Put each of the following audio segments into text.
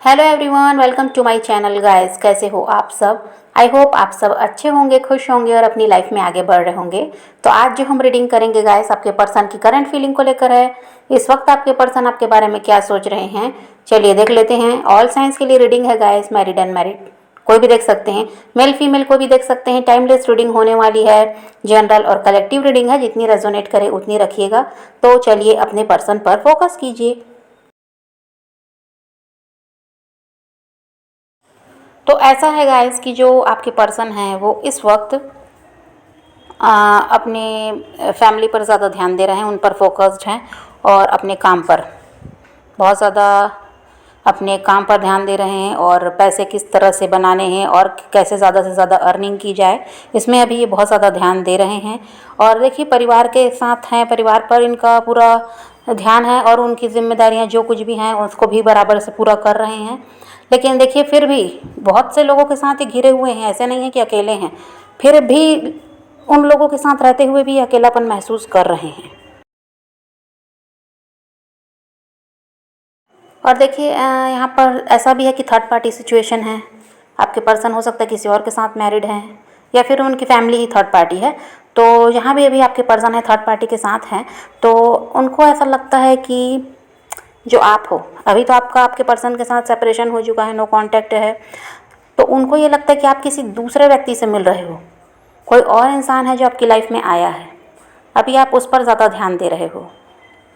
Hello everyone, welcome to my channel guys. कैसे हो आप सब? आई होप आप सब अच्छे होंगे, खुश होंगे और अपनी लाइफ में आगे बढ़ रहे होंगे। तो आज जो हम रीडिंग करेंगे गाइस, आपके पर्सन की करंट फीलिंग को लेकर है। इस वक्त आपके पर्सन आपके बारे में क्या सोच रहे हैं, चलिए देख लेते हैं। ऑल साइंस के लिए रीडिंग है गाइस, मैरिड अनमैरिड कोई भी देख सकते हैं, मेल फीमेल को भी देख सकते हैं। टाइमलेस रीडिंग होने वाली है, जनरल और कलेक्टिव रीडिंग है, जितनी रेजोनेट करे उतनी रखिएगा। तो चलिए अपने पर्सन पर फोकस कीजिए। तो ऐसा है गाइस कि जो आपके पर्सन हैं वो इस वक्त अपने फैमिली पर ज़्यादा ध्यान दे रहे हैं, उन पर फोकस्ड हैं और अपने काम पर बहुत ज़्यादा अपने काम पर ध्यान दे रहे हैं और पैसे किस तरह से बनाने हैं और कैसे ज़्यादा से ज़्यादा अर्निंग की जाए, इसमें अभी ये बहुत ज़्यादा ध्यान दे रहे हैं। और देखिए परिवार के साथ हैं, परिवार पर इनका पूरा ध्यान है और उनकी जिम्मेदारियां जो कुछ भी हैं उसको भी बराबर से पूरा कर रहे हैं। लेकिन देखिए फिर भी बहुत से लोगों के साथ ही घिरे हुए हैं, ऐसे नहीं है कि अकेले हैं। फिर भी उन लोगों के साथ रहते हुए भी अकेलापन महसूस कर रहे हैं। और देखिए यहाँ पर ऐसा भी है कि थर्ड पार्टी सिचुएशन है। आपके पर्सन हो सकता है किसी और के साथ मैरिड हैं या फिर उनकी फैमिली ही थर्ड पार्टी है। तो यहाँ भी अभी आपके पर्सन है थर्ड पार्टी के साथ हैं, तो उनको ऐसा लगता है कि जो आप हो, अभी तो आपका आपके पर्सन के साथ सेपरेशन हो चुका है, नो कांटेक्ट है। तो उनको ये लगता है कि आप किसी दूसरे व्यक्ति से मिल रहे हो, कोई और इंसान है जो आपकी लाइफ में आया है। अभी आप उस पर ज़्यादा ध्यान दे रहे हो,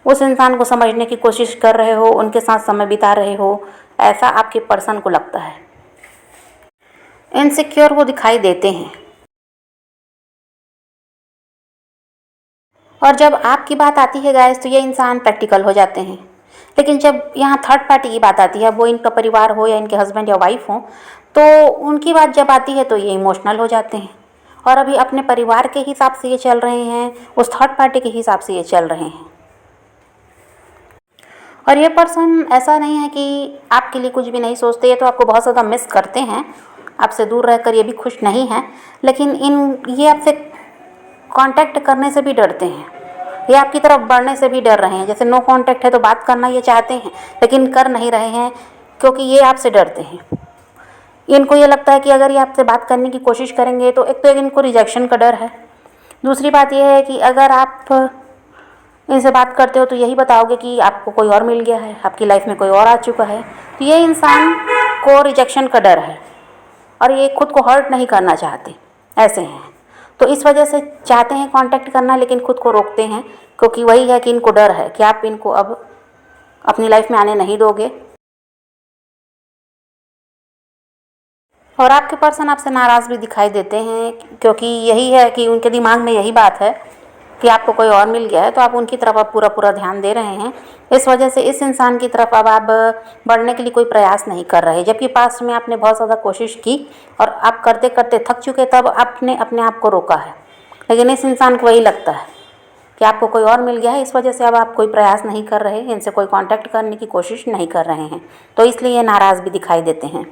उस इंसान को समझने की कोशिश कर रहे हो, उनके साथ समय बिता रहे हो, ऐसा आपके पर्सन को लगता है। इनसिक्योर वो दिखाई देते हैं। और जब आपकी बात आती है गाइस तो ये इंसान प्रैक्टिकल हो जाते हैं। लेकिन जब यहाँ थर्ड पार्टी की बात आती है, वो इनका परिवार हो या इनके हस्बैंड या वाइफ हो, तो उनकी बात जब आती है तो ये इमोशनल हो जाते हैं और अभी अपने परिवार के हिसाब से ये चल रहे हैं, उस थर्ड पार्टी के हिसाब से ये चल रहे हैं। और ये पर्सन ऐसा नहीं है कि आपके लिए कुछ भी नहीं सोचते, ये तो आपको बहुत ज़्यादा मिस करते हैं, आपसे दूर रहकर ये भी खुश नहीं हैं। लेकिन ये आपसे कांटेक्ट करने से भी डरते हैं, ये आपकी तरफ बढ़ने से भी डर रहे हैं। जैसे नो कांटेक्ट है तो बात करना ये चाहते हैं लेकिन कर नहीं रहे हैं क्योंकि ये आपसे डरते हैं। इनको ये लगता है कि अगर ये आपसे बात करने की कोशिश करेंगे तो एक तो इनको रिजेक्शन का डर है, दूसरी बात यह है कि अगर आप इनसे बात करते हो तो यही बताओगे कि आपको कोई और मिल गया है, आपकी लाइफ में कोई और आ चुका है। तो ये इंसान को रिजेक्शन का डर है और ये खुद को हर्ट नहीं करना चाहते, ऐसे हैं। तो इस वजह से चाहते हैं कांटेक्ट करना लेकिन खुद को रोकते हैं, क्योंकि वही है कि इनको डर है कि आप इनको अब अपनी लाइफ में आने नहीं दोगे। और आपके पर्सन आपसे नाराज़ भी दिखाई देते हैं, क्योंकि यही है कि उनके दिमाग में यही बात है कि आपको कोई और मिल गया है, तो आप उनकी तरफ अब पूरा पूरा ध्यान दे रहे हैं। इस वजह से इस इंसान की तरफ अब आप बढ़ने के लिए कोई प्रयास नहीं कर रहे, जबकि पास्ट में आपने बहुत ज़्यादा कोशिश की और आप करते करते थक चुके, तब आपने अपने आप को रोका है। लेकिन इस इंसान को वही लगता है कि आपको कोई और मिल गया है, इस वजह से अब आप कोई प्रयास नहीं कर रहे, इनसे कोई कांटेक्ट करने की कोशिश नहीं कर रहे हैं, तो इसलिए ये नाराज़ भी दिखाई देते हैं।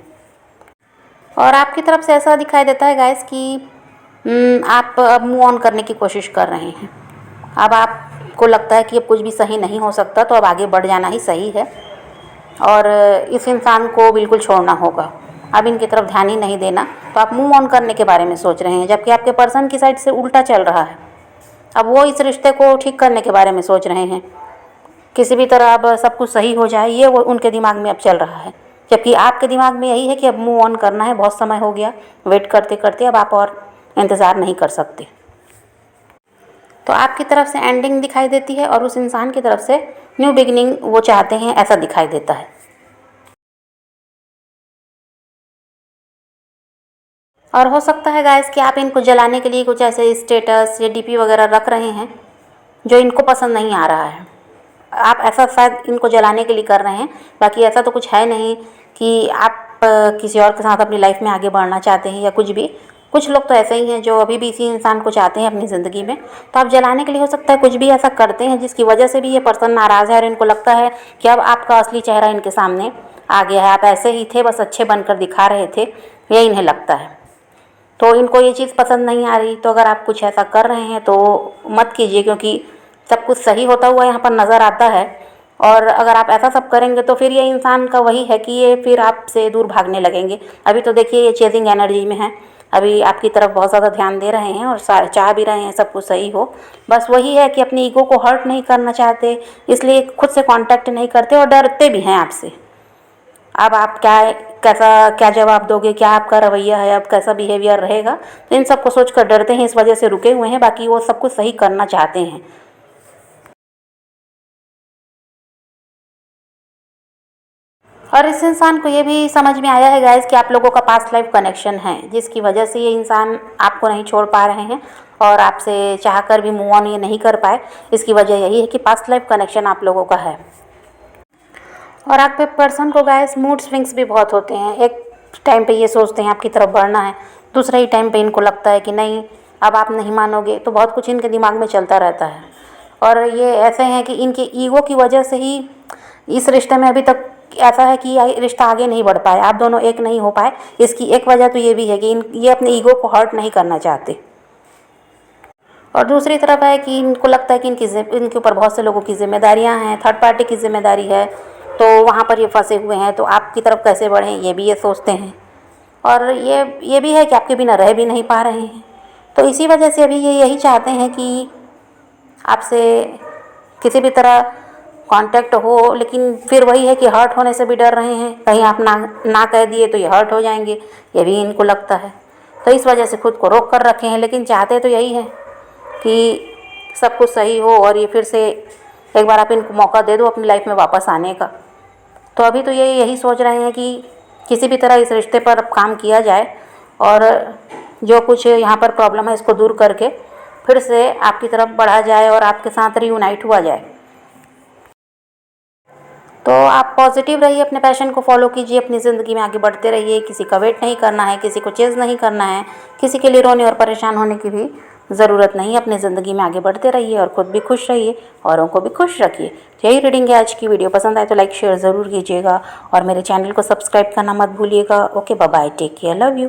और आपकी तरफ से ऐसा दिखाई देता है गाइस कि आप अब मूव ऑन करने की कोशिश कर रहे हैं। अब आपको लगता है कि अब कुछ भी सही नहीं हो सकता, तो अब आगे बढ़ जाना ही सही है और इस इंसान को बिल्कुल छोड़ना होगा, अब इनकी तरफ ध्यान ही नहीं देना। तो आप मूव ऑन करने के बारे में सोच रहे हैं, जबकि आपके पर्सन की साइड से उल्टा चल रहा है। अब वो इस रिश्ते को ठीक करने के बारे में सोच रहे हैं, किसी भी तरह अब सब कुछ सही हो जाए, ये वो उनके दिमाग में अब चल रहा है। जबकि आपके दिमाग में यही है कि अब मूव ऑन करना है, बहुत समय हो गया वेट करते करते, अब आप और इंतज़ार नहीं कर सकते। तो आपकी तरफ से एंडिंग दिखाई देती है और उस इंसान की तरफ से न्यू बिगिनिंग वो चाहते हैं, ऐसा दिखाई देता है। और हो सकता है गाइस कि आप इनको जलाने के लिए कुछ ऐसे स्टेटस या डीपी वगैरह रख रहे हैं जो इनको पसंद नहीं आ रहा है। आप ऐसा शायद इनको जलाने के लिए कर रहे हैं, बाकी ऐसा तो कुछ है नहीं कि आप किसी और के साथ अपनी लाइफ में आगे बढ़ना चाहते हैं या कुछ भी। कुछ लोग तो ऐसे ही हैं जो अभी भी इसी इंसान को चाहते हैं अपनी ज़िंदगी में, तो आप जलाने के लिए हो सकता है कुछ भी ऐसा करते हैं जिसकी वजह से भी ये पर्सन नाराज़ है और इनको लगता है कि अब आपका असली चेहरा इनके सामने आ गया है, आप ऐसे ही थे, बस अच्छे बनकर दिखा रहे थे, ये इन्हें लगता है। तो इनको ये चीज़ पसंद नहीं आ रही। तो अगर आप कुछ ऐसा कर रहे हैं तो मत कीजिए, क्योंकि सब कुछ सही होता हुआ यहाँ पर नज़र आता है और अगर आप ऐसा सब करेंगे तो फिर ये इंसान का वही है कि ये फिर आपसे दूर भागने लगेंगे। अभी तो देखिए ये चेजिंग एनर्जी में है, अभी आपकी तरफ बहुत ज़्यादा ध्यान दे रहे हैं और चाह भी रहे हैं सब कुछ सही हो। बस वही है कि अपनी ईगो को हर्ट नहीं करना चाहते, इसलिए खुद से कांटेक्ट नहीं करते और डरते भी हैं आपसे। अब आप क्या जवाब दोगे, क्या आपका रवैया है, अब कैसा बिहेवियर रहेगा, तो इन सब को सोच कर डरते हैं, इस वजह से रुके हुए हैं। बाकी वो सब कुछ सही करना चाहते हैं। और इस इंसान को ये भी समझ में आया है गाइस कि आप लोगों का पास्ट लाइफ कनेक्शन है, जिसकी वजह से ये इंसान आपको नहीं छोड़ पा रहे हैं और आपसे चाहकर भी मूव ऑन ये नहीं कर पाए। इसकी वजह यही है कि पास्ट लाइफ कनेक्शन आप लोगों का है। और आपके पर्सन को गाइस मूड स्विंग्स भी बहुत होते हैं। एक टाइम पे ये सोचते हैं आपकी तरफ बढ़ना है, दूसरे ही टाइम पे इनको लगता है कि नहीं अब आप नहीं मानोगे, तो बहुत कुछ इनके दिमाग में चलता रहता है। और ये ऐसे हैं कि इनके ईगो की वजह से ही इस रिश्ते में अभी तक ऐसा है कि ये रिश्ता आगे नहीं बढ़ पाया, आप दोनों एक नहीं हो पाए। इसकी एक वजह तो ये भी है कि ये अपने ईगो को हर्ट नहीं करना चाहते। और दूसरी तरफ है कि इनको लगता है कि इनके ऊपर बहुत से लोगों की जिम्मेदारियां हैं, थर्ड पार्टी की जिम्मेदारी है, तो वहाँ पर ये फंसे हुए हैं, तो आपकी तरफ कैसे बढ़ें ये भी ये सोचते हैं। और ये भी है कि आपके बिना रह भी नहीं पा रहे हैं, तो इसी वजह से अभी ये यही चाहते हैं कि आपसे किसी भी तरह कांटेक्ट हो, लेकिन फिर वही है कि हर्ट होने से भी डर रहे हैं, कहीं आप ना कह दिए तो ये हर्ट हो जाएंगे, ये भी इनको लगता है। तो इस वजह से खुद को रोक कर रखे हैं, लेकिन चाहते तो यही है कि सब कुछ सही हो और ये फिर से एक बार आप इनको मौका दे दो अपनी लाइफ में वापस आने का। तो अभी तो ये यही सोच रहे हैं कि किसी भी तरह इस रिश्ते पर काम किया जाए और जो कुछ यहाँ पर प्रॉब्लम है इसको दूर करके फिर से आपकी तरफ बढ़ा जाए और आपके साथ रीयूनाइट हुआ जाए। तो आप पॉजिटिव रहिए, अपने पैशन को फॉलो कीजिए, अपनी ज़िंदगी में आगे बढ़ते रहिए। किसी का वेट नहीं करना है, किसी को चेज़ नहीं करना है, किसी के लिए रोने और परेशान होने की भी ज़रूरत नहीं है। अपनी ज़िंदगी में आगे बढ़ते रहिए और ख़ुद भी खुश रहिए, औरों को भी खुश रखिए। तो यही रीडिंग है आज की। वीडियो पसंद आए तो लाइक शेयर ज़रूर कीजिएगा और मेरे चैनल को सब्सक्राइब करना मत भूलिएगा। Okay, bye bye, take care, love you.